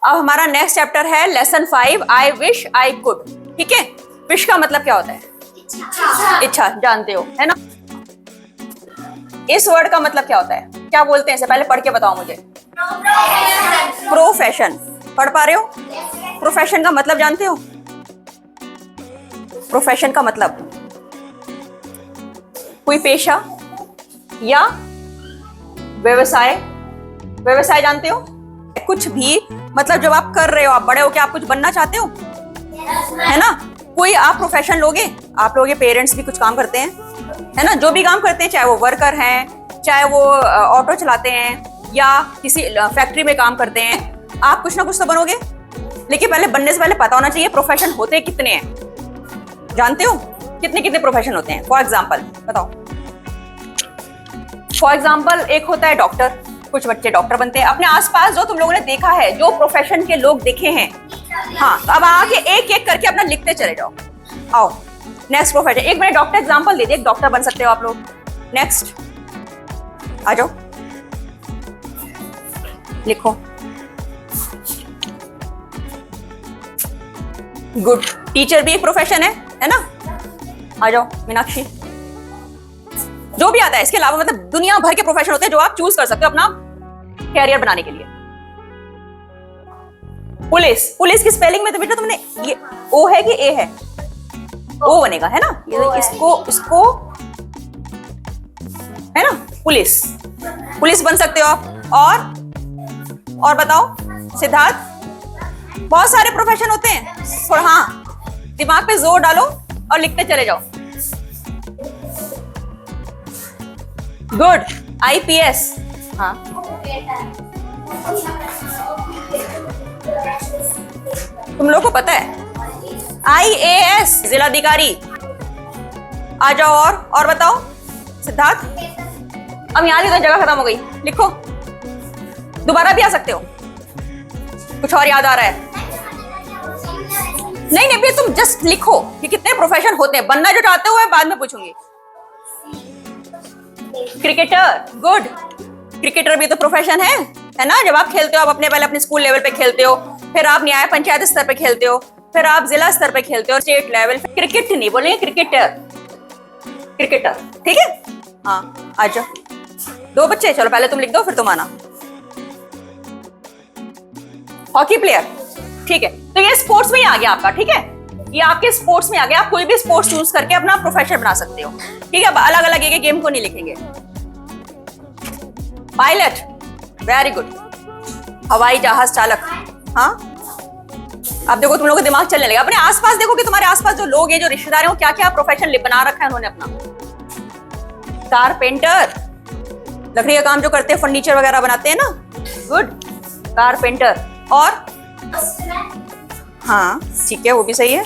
अब हमारा next chapter है lesson 5 I wish I could. ठीक है, विश का मतलब क्या होता है? इच्छा, जानते हो है ना। इस वर्ड का मतलब क्या होता है, क्या बोलते हैं इसे? पहले पढ़ के बताओ मुझे। प्रोफेशन। पढ़ पा रहे हो? प्रोफेशन का मतलब जानते हो? प्रोफेशन का मतलब कोई पेशा या व्यवसाय। व्यवसाय जानते हो? कुछ भी, मतलब जब आप कर रहे हो, आप बड़े हो, क्या आप कुछ बनना चाहते हो? है ना। कोई आप प्रोफेशन लोगे, आप लोगे, पेरेंट्स भी कुछ काम करते हैं, है ना, जो भी काम करते हैं, चाहे वो वर्कर हैं, चाहे वो ऑटो चलाते हैं या किसी फैक्ट्री में काम करते हैं, आप कुछ ना कुछ तो बनोगे। लेकिन पहले बनने से पहले पता होना चाहिए प्रोफेशन होते कितने हैं। जानते हो कितने कितने प्रोफेशन होते हैं? फॉर एग्जाम्पल बताओ। फॉर एग्जाम्पल एक होता है डॉक्टर, कुछ बच्चे डॉक्टर बनते हैं। अपने आसपास जो तुम लोगों ने देखा है, जो प्रोफेशन के लोग देखे हैं, हाँ, तो अब आके एक एक करके अपना लिखते चले जाओ। आओ नेक्स्ट प्रोफेशन। एक मैंने डॉक्टर एग्जाम्पल दे दिया, एक डॉक्टर बन सकते हो आप लोग। नेक्स्ट आ जाओ, लिखो। गुड, टीचर भी एक प्रोफेशन है ना। आ जाओ मीनाक्षी। जो भी आता है इसके अलावा, मतलब दुनिया भर के प्रोफेशन होते हैं जो आप चूज कर सकते हो अपना कैरियर बनाने के लिए। पुलिस, पुलिस की स्पेलिंग में तो बेटा तुमने ये ओ है कि ए है? ओ बनेगा, है ना। ये इसको है ना, पुलिस। पुलिस बन सकते हो आप। और बताओ सिद्धार्थ। बहुत सारे प्रोफेशन होते हैं। हाँ, दिमाग पे जोर डालो और लिखते चले जाओ। Good, IPS. हाँ, तुम लोग को पता है आईएएस, जिलाधिकारी। आ जाओ और बताओ सिद्धार्थ। अब यहाँ की तो जगह खत्म हो गई, लिखो। दोबारा भी आ सकते हो, कुछ और याद आ रहा है? नहीं नहीं, तुम जस्ट लिखो कि कितने प्रोफेशन होते हैं। बनना जो चाहते हो बाद में पूछूंगी। Cricketer, good. क्रिकेटर भी तो प्रोफेशन है ना। जब आप खेलते हो, आप पहले अपने स्कूल लेवल पे खेलते हो, फिर आप न्याय पंचायत स्तर पे खेलते हो, फिर आप जिला स्तर पे खेलते हो, स्टेट लेवल। क्रिकेट नहीं बोलेंगे, क्रिकेटर। क्रिकेटर, ठीक है। हाँ आ जाओ। दो बच्चे, चलो पहले तुम लिख दो फिर तुम आना। हॉकी प्लेयर, ठीक है। तो ये स्पोर्ट्स में ही आ गया आपका, ठीक है। ये आपके स्पोर्ट्स में आ गया। आप कोई भी स्पोर्ट्स चूज करके अपना प्रोफेशन बना सकते हो, ठीक है। अलग अलग एक गेम को नहीं लिखेंगे। Pilot, very good. हवाई जहाज चालक। हाँ, अब देखो तुम लोगों का दिमाग चलने लगा। अपने आसपास देखो कि तुम्हारे आसपास जो लोग हैं, जो रिश्तेदार हैं, वो क्या क्या प्रोफेशन बना रखा है उन्होंने अपना। कारपेंटर, लकड़ी का काम जो करते हैं, फर्नीचर वगैरह बनाते हैं ना। Good, carpenter. और हाँ ठीक है, वो भी सही है।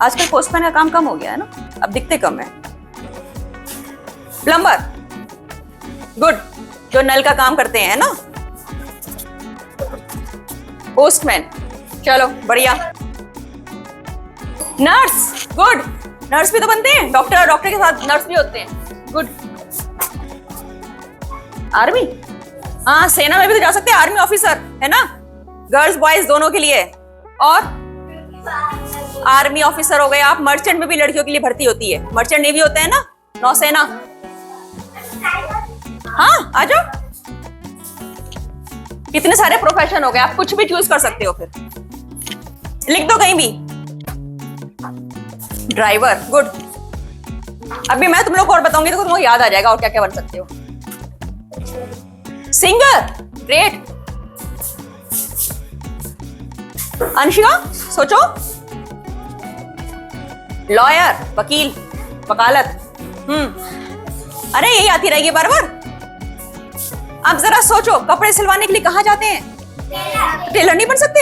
आजकल पोस्टमैन का काम कम हो गया है ना, अब दिखते कम है। प्लम्बर, गुड, जो नल का काम करते हैं ना। पोस्टमैन, चलो बढ़िया। Nurse, good. नर्स भी तो बनते हैं, डॉक्टर, डॉक्टर के साथ नर्स भी होते हैं। गुड। आर्मी, हाँ सेना में भी तो जा सकते हैं। आर्मी ऑफिसर, है ना, गर्ल्स बॉयज दोनों के लिए। और आर्मी ऑफिसर हो गए आप। मर्चेंट में भी लड़कियों के लिए भर्ती होती है। मर्चेंट नेवी होता है ना, नौसेना। हाँ आ जाओ। इतने सारे प्रोफेशन हो गए, आप कुछ भी चूज कर सकते हो। फिर लिख दो कहीं भी। Driver, good. अभी मैं तुम लोग को और बताऊंगी तो तुमको याद आ जाएगा और क्या क्या बन सकते हो। Singer, great. अंशिका सोचो। लॉयर, वकील, वकालत। अरे यही आती रहेगी बार बार। अब जरा सोचो, कपड़े सिलवाने के लिए कहां जाते हैं? टेलर नहीं बन सकते?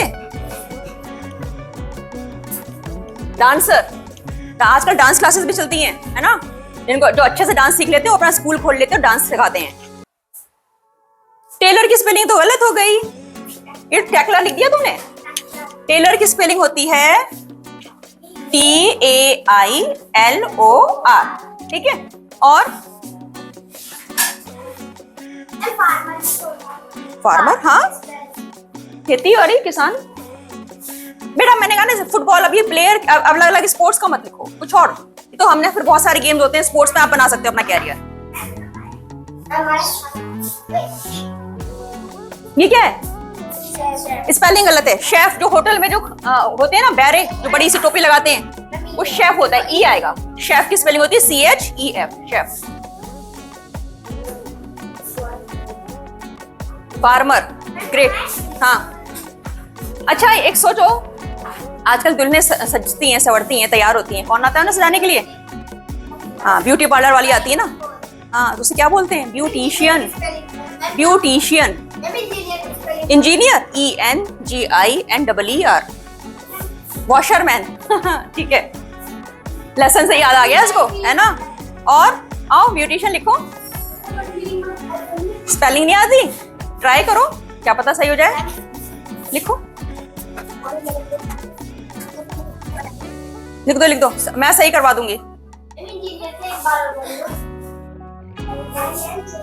डांसर, आजकल डांस क्लासेस भी चलती हैं, है ना। जिनको जो अच्छे से डांस सीख लेते हो, अपना स्कूल खोल लेते हो, डांस सिखाते हैं। टेलर की स्पेलिंग तो गलत हो गई, ये टेक्लर लिख दिया तुमने। टेलर की स्पेलिंग होती है TAILOR, ठीक है। और फार्मर, हाँ खेती और ही किसान। बेटा मैंने कहा ना फुटबॉल, अभी प्लेयर, अब अलग अलग स्पोर्ट्स का मत लिखो, कुछ और। तो हमने फिर बहुत सारे गेम्स होते हैं स्पोर्ट्स में, आप बना सकते हो अपना कैरियर। ये क्या है? स्पेलिंग गलत है। शेफ, जो होटल में जो होते हैं ना बैरे, जो बड़ी सी टोपी लगाते हैं, वो शेफ होता है, ई आएगा। शेफ की स्पेलिंग होती है CHEF, शेफ। Farmer, great. हाँ अच्छा, एक सोचो, आजकल दुल्हनें सजती हैं, संवरती हैं, तैयार होती हैं, कौन आता है ना सजाने के लिए? हाँ, ब्यूटी पार्लर वाली आती है ना। हाँ, तो उसे क्या बोलते हैं? Beautician. Beautician. Engineer, ENGINEER। Washerman. ठीक है, लेसन से याद आ गया इसको, है ना। और आओ ब्यूटिशियन लिखो। स्पेलिंग नहीं आती, ट्राई करो, क्या पता सही हो जाए। लिखो, लिख दो, लिख दो, मैं सही करवा दूंगी।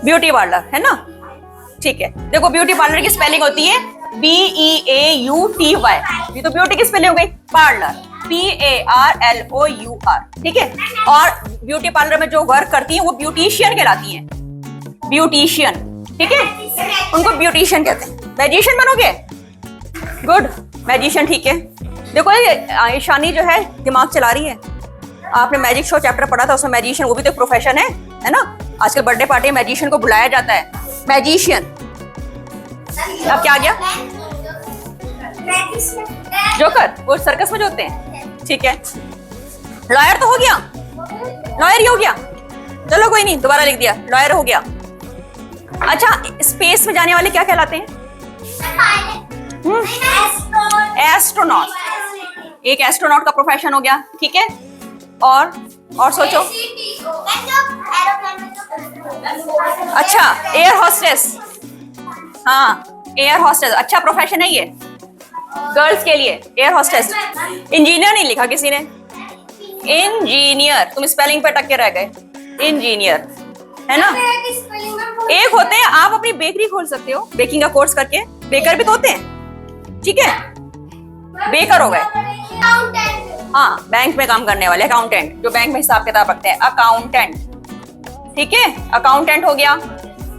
ब्यूटी पार्लर, है ना। ठीक है, देखो ब्यूटी पार्लर की स्पेलिंग होती है BEAUTY। ये तो ब्यूटी की स्पेलिंग हो गई, पार्लर PARLOUR। ठीक है, और ब्यूटी पार्लर में जो वर्क करती हैं वो ब्यूटिशियन कहलाती हैं। ब्यूटिशियन, ठीक है, उनको ब्यूटिशियन कहते हैं। मैजिशियन बनोगे? Good, magician. ठीक है, देखो ये ईशानी जो है दिमाग चला रही है। आपने मैजिक शो चैप्टर पढ़ा था, उसमें मैजिशियन वो भी तो एक प्रोफेशन है ना। आजकल बर्थडे पार्टी में मैजिशियन को बुलाया जाता है, मैजिशियन। अब क्या आ गया? जोकर, वो सर्कस में जो होते हैं। ठीक है, लॉयर तो हो गया, लॉयर ही हो गया। चलो कोई नहीं, दोबारा लिख दिया, लॉयर हो गया। अच्छा, स्पेस में जाने वाले क्या कहलाते हैं? एस्ट्रोनॉट। एक एस्ट्रोनॉट का प्रोफेशन हो गया। ठीक है, और सोचो। अच्छा, एयर होस्टेस। हाँ, एयर होस्टेस अच्छा प्रोफेशन है ये गर्ल्स के लिए, एयर होस्टेस। इंजीनियर नहीं लिखा किसी ने, इंजीनियर। तुम स्पेलिंग पे टक के रह गए, इंजीनियर, है ना। एक होते हैं, आप अपनी बेकरी खोल सकते हो, बेकिंग का कोर्स करके। बेकर भी तो होते हैं, ठीक है, बेकर हो गए। हाँ, बैंक में काम करने वाले, अकाउंटेंट, जो बैंक में हिसाब किताब रखते हैं, अकाउंटेंट। ठीक है, अकाउंटेंट हो गया।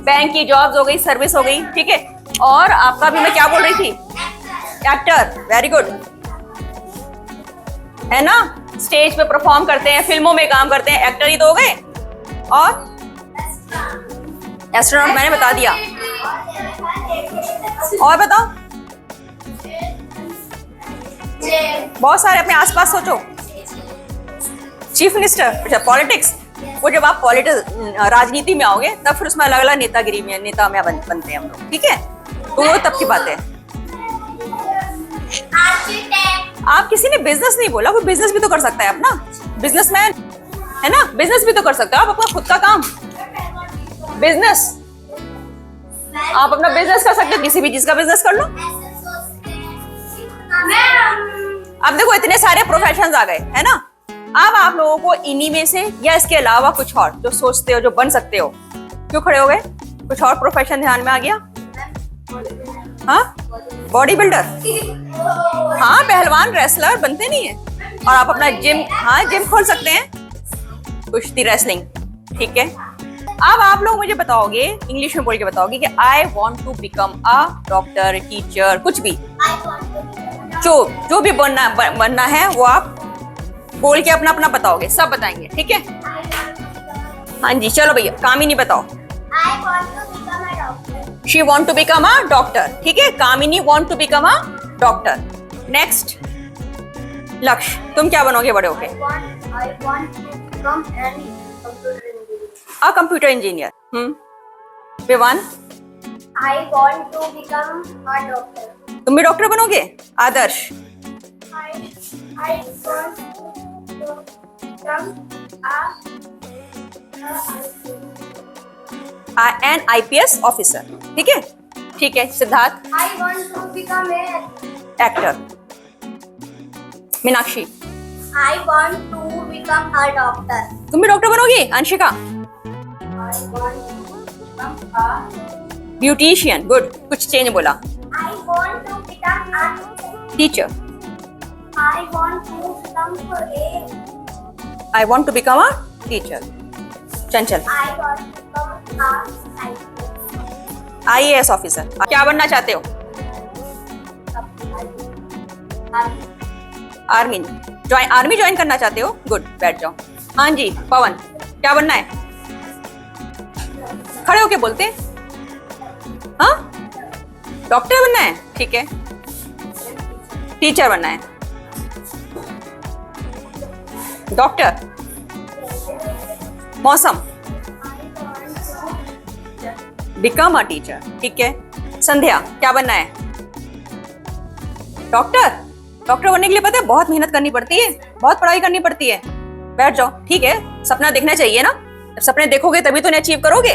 बैंक की जॉब्स हो गई, सर्विस हो गई। ठीक है, और आपका भी मैं क्या बोल रही थी? एक्टर, वेरी गुड, है ना। स्टेज पे परफॉर्म करते हैं, फिल्मों में काम करते हैं, एक्टर ही तो हो गए। और एस्ट्रोनॉट मैंने बता दिया, और बताओ। बहुत सारे अपने आसपास सोचो। चीफ मिनिस्टर, अच्छा पॉलिटिक्स, वो जब आप राजनीति में आओगे तब फिर उसमें अलग अलग नेतागिरी में नेता में बनते हैं हम लोग। ठीक है, तो वो तब की बात है। आप किसी ने बिजनेस नहीं बोला, वो बिजनेस भी तो कर सकता है अपना, बिजनेसमैन, है ना। बिजनेस भी तो कर सकते हो आप, अपना खुद का काम, बिजनेस। आप अपना बिजनेस कर सकते हो, किसी भी चीज का बिजनेस कर लो। अब देखो इतने सारे प्रोफेशंस आ गए, है ना। अब आप लोगों को इन्हीं में से या इसके अलावा कुछ और जो सोचते हो, जो बन सकते हो। क्यों खड़े हो गए? कुछ और प्रोफेशन ध्यान में आ गया? हाँ, बॉडी बिल्डर, हाँ, पहलवान, रेसलर बनते नहीं है। और आप अपना जिम, हाँ, जिम खोल सकते हैं, कुश्ती, रेसलिंग। ठीक है, अब आप लोग मुझे बताओगे, इंग्लिश में बोल के बताओगे कि I want to become a doctor, teacher, कुछ भी, जो भी बनना है वो आप बोल के अपना अपना बताओगे, सब बताएंगे। ठीक है, हाँ जी, चलो भैया, कामिनी बताओ। She want to become a doctor. ठीक है, Kamini want to become a doctor. Next, Lakshya, तुम क्या बनोगे बड़े होके? Computer engineer. Vivaan, I want to become a doctor. तुम भी डॉक्टर बनोगे? Adarsh, I want to become an IPS officer. ठीक है, ठीक है। Siddharth, I want to become a actor. Meenakshi, I want to become a doctor. तुम भी डॉक्टर बनोगी? Anshika, I want to become a beautician. Good, कुछ चेंज बोला। I want to become teacher. I want to become a. I want to become a teacher. Chanchal. I want to become a scientist. IAS officer. क्या बनना चाहते हो? Army. Army join करना चाहते हो? Good, बैठ जाओ। हाँ जी पवन, क्या बनना है? खड़े होके बोलते हैं। हाँ, डॉक्टर बनना है, ठीक है। टीचर बनना है, डॉक्टर। मौसम, बिकम अ टीचर, ठीक है। संध्या, क्या बनना है? डॉक्टर। डॉक्टर बनने के लिए पता है बहुत मेहनत करनी पड़ती है, बहुत पढ़ाई करनी पड़ती है। बैठ जाओ, ठीक है। सपना देखना चाहिए ना, जब सपने देखोगे तभी तो उन्हें अचीव करोगे।